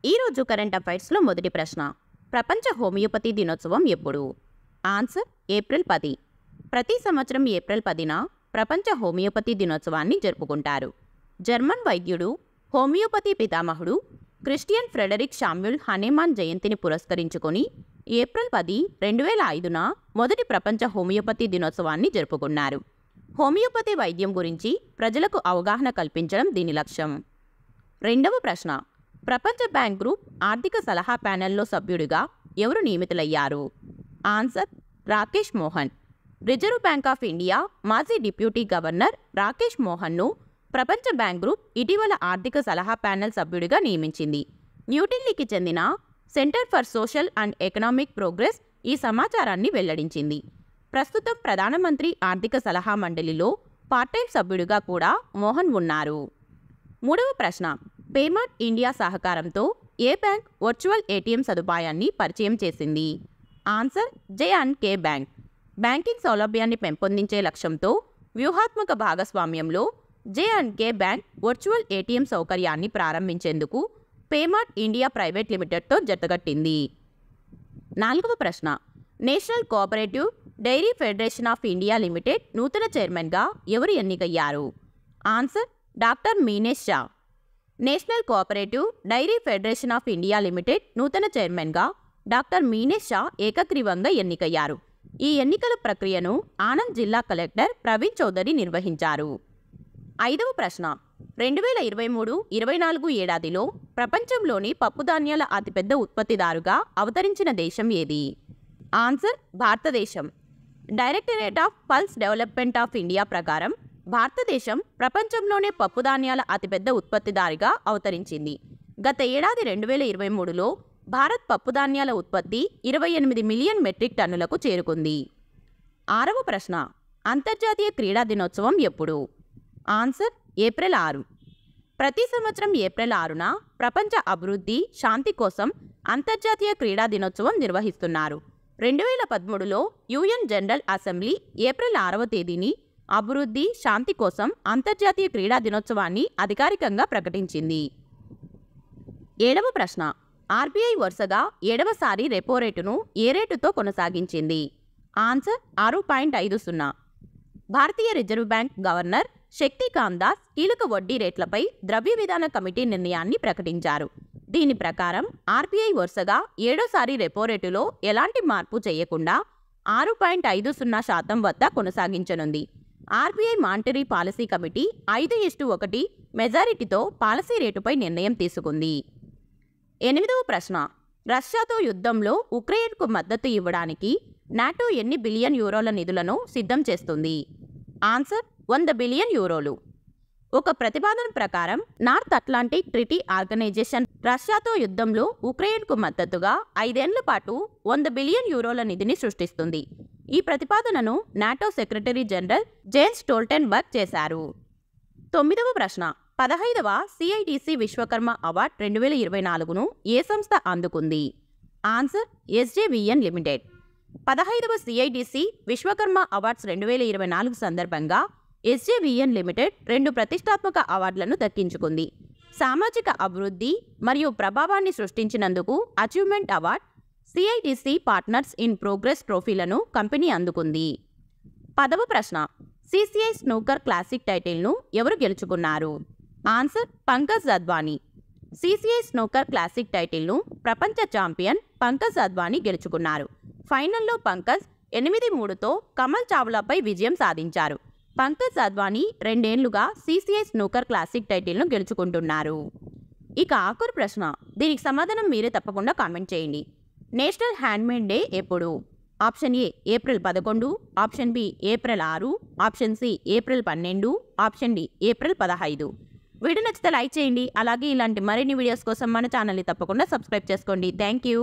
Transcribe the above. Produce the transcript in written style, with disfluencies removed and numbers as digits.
ఈరోజు కరెంట్ అఫైర్స్లో మొదటి ప్రశ్న. ప్రపంచ హోమియోపతి దినోత్సవం ఎప్పుడు? Answer April 10. ప్రతి సంవత్సరం ఏప్రిల్ 10న ప్రపంచ హోమియోపతి దినోత్సవాన్ని జరుపుకుంటారు. జర్మన్ వైద్యుడు, హోమియోపతి పితామహుడు క్రిస్టియన్ ఫ్రెడరిక్ శామ్యూల్ హనేమాన్ జయంతిని పురస్కరించుకొని ఏప్రిల్ 10, 2005న మొదటి ప్రపంచ హోమియోపతి దినోత్సవాన్ని జరుపుకున్నారు. హోమియోపతి వైద్యం గురించి ప్రజలకు అవగాహన కల్పించడం దీని లక్ష్యం. రెండవ ప్రశ్న. ప్రపంచ బ్యాంక్ గ్రూప్ ఆర్థిక సలహా ప్యానెల్లో సభ్యుడిగా ఎవరు నియమితులయ్యారు? Answer Rakesh Mohan. Reserve bank of India మాజీ డిప్యూటీ గవర్నర్ రాకేష్ మోహన్ను ప్రపంచ బ్యాంక్ గ్రూప్ ఇటీవల ఆర్థిక సలహా ప్యానెల్ సభ్యుడిగా నియమించింది. న్యూఢిల్లీకి చెందిన centre for social and economic progress ఈ సమాచారాన్ని వెల్లడించింది. ప్రస్తుతం ప్రధానమంత్రి ఆర్థిక సలహా మండలిలో పార్ట్ టైం సభ్యుడిగా కూడా మోహన్ ఉన్నారు. మూడవ ప్రశ్న. పేమార్ట్ ఇండియా సహకారంతో ఏ బ్యాంక్ వర్చువల్ ఏటీఎం సదుపాయాన్ని పరిచయం చేసింది? Answer జే&కే bank. బ్యాంకింగ్ సౌలభ్యాన్ని పెంపొందించే లక్ష్యంతో వ్యూహాత్మక భాగస్వామ్యంలో జే&కే బ్యాంక్ వర్చువల్ ఏటీఎం సౌకర్యాన్ని ప్రారంభించేందుకు పేమార్ట్ ఇండియా ప్రైవేట్ లిమిటెడ్తో జతగట్టింది. నాలుగవ ప్రశ్న. National cooperative dairy federation of India limited నూతన చైర్మన్గా ఎవరు ఎన్నికయ్యారు? Answer doctor Meenesh Shah. National cooperative dairy federation of India limited నూతన చైర్మన్గా డాక్టర్ మీనేష్ షా ఏకగ్రీవంగా ఎన్నికయ్యారు. ఈ ఎన్నికల ప్రక్రియను ఆనంద్ జిల్లా కలెక్టర్ ప్రవీణ్ చౌదరి నిర్వహించారు. ఐదవ ప్రశ్న. 2023-24 ఏడాదిలో ప్రపంచంలోని పప్పుధాన్యాల అతిపెద్ద ఉత్పత్తిదారుగా అవతరించిన దేశం ఏది? ఆన్సర్ భారతదేశం. Directorate of pulse development of India ప్రకారం భారతదేశం ప్రపంచంలోనే పప్పుధాన్యాల అతిపెద్ద ఉత్పత్తిదారుగా అవతరించింది. గత ఏడాది 2023లో భారత్ పప్పుధాన్యాల ఉత్పత్తి 28 మిలియన్ మెట్రిక్ టన్నులకు చేరుకుంది. ఆరవ ప్రశ్న. అంతర్జాతీయ క్రీడా దినోత్సవం ఎప్పుడు? Answer April 6. ప్రతి సంవత్సరం ఏప్రిల్ 6న ప్రపంచ అభివృద్ధి, శాంతి కోసం అంతర్జాతీయ క్రీడా దినోత్సవం నిర్వహిస్తున్నారు. 2013లో యుఎన్ జనరల్ అసెంబ్లీ ఏప్రిల్ 6వ తేదీని అభివృద్ధి, శాంతి కోసం అంతర్జాతీయ క్రీడా దినోత్సవాన్ని అధికారికంగా ప్రకటించింది. ఏడవ ప్రశ్న. ఆర్బీఐ వరుసగా 7వసారి రెపో రేటును ఏ రేటుతో కొనసాగించింది? ఆన్సర్ 6.50. భారతీయ reserve bank governor Shaktikanta Das కీలక వడ్డీ రేట్లపై ద్రవ్య విధాన కమిటీ నిర్ణయాన్ని ప్రకటించారు. దీని ప్రకారం ఆర్బీఐ వరుసగా 7వసారి రెపో రేటులో ఎలాంటి మార్పు చేయకుండా 6.50% వద్ద కొనసాగించనుంది. ఆర్బీఐ మానిటరీ పాలసీ కమిటీ 5:1 మెజారిటీతో పాలసీ రేటుపై నిర్ణయం తీసుకుంది. ఎనిమిదవ ప్రశ్న. రష్యాతో యుద్ధంలో ఉక్రెయిన్కు మద్దతు ఇవ్వడానికి నాటో ఎన్ని బిలియన్ యూరోల నిధులను సిద్ధం చేస్తుంది? ఆన్సర్ 100 బిలియన్ యూరోలు. ఒక ప్రతిపాదన ప్రకారం నార్త్ అట్లాంటిక్ ట్రీటీ ఆర్గనైజేషన్ రష్యాతో యుద్ధంలో ఉక్రెయిన్కు మద్దతుగా 5 ఏళ్ల పాటు 100 బిలియన్ యూరోల నిధిని సృష్టిస్తుంది. ఈ ప్రతిపాదనను NATO secretary general gems Stoltenberg చేశారు. తొమ్మిదవ ప్రశ్న. 15వ సిఐడిసి విశ్వకర్మ అవార్డ్ 2024ను ఏ సంస్థ అందుకుంది? Answer SJVN limited. 15వ సిఐడిసి విశ్వకర్మ అవార్డ్స్ 2024 సందర్భంగా ఎస్జేవీఎన్ లిమిటెడ్ 2 ప్రతిష్టాత్మక అవార్డులను దక్కించుకుంది. సామాజిక అభివృద్ధి మరియు ప్రభావాన్ని సృష్టించినందుకు achievement award, CIDC partners in progress ట్రోఫీలను కంపెనీ అందుకుంది. 10వ ప్రశ్న. సిసిఐ స్నూకర్ క్లాసిక్ టైటిల్ను ఎవరు గెలుచుకున్నారు? Answer Pankaj Advani. CCI snooker classic టైటిల్ను ప్రపంచ ఛాంపియన్ పంకజ్ అద్వానీ గెలుచుకున్నారు. ఫైనల్లో పంకజ్ 8-3తో కమల్ చావ్లాపై విజయం సాధించారు. పంకజ్ అద్వానీ 2 ఏళ్లుగా సిసిఐ స్నూకర్ క్లాసిక్ టైటిల్ను గెలుచుకుంటున్నారు. ఇక ఆఖరి ప్రశ్న. దీనికి సమాధానం మీరే తప్పకుండా కామెంట్ చేయండి. నేషనల్ హ్యాండ్మేడ్ డే ఎప్పుడు? Option A April 11, option B April 6, option C April 12, option D April 15. Video నచ్చితే లైక్ చేయండి. అలాగే ఇలాంటి మరిన్ని వీడియోస్ కోసం మన ఛానల్ని తప్పకుండా సబ్స్క్రైబ్ చేసుకోండి. Thank you.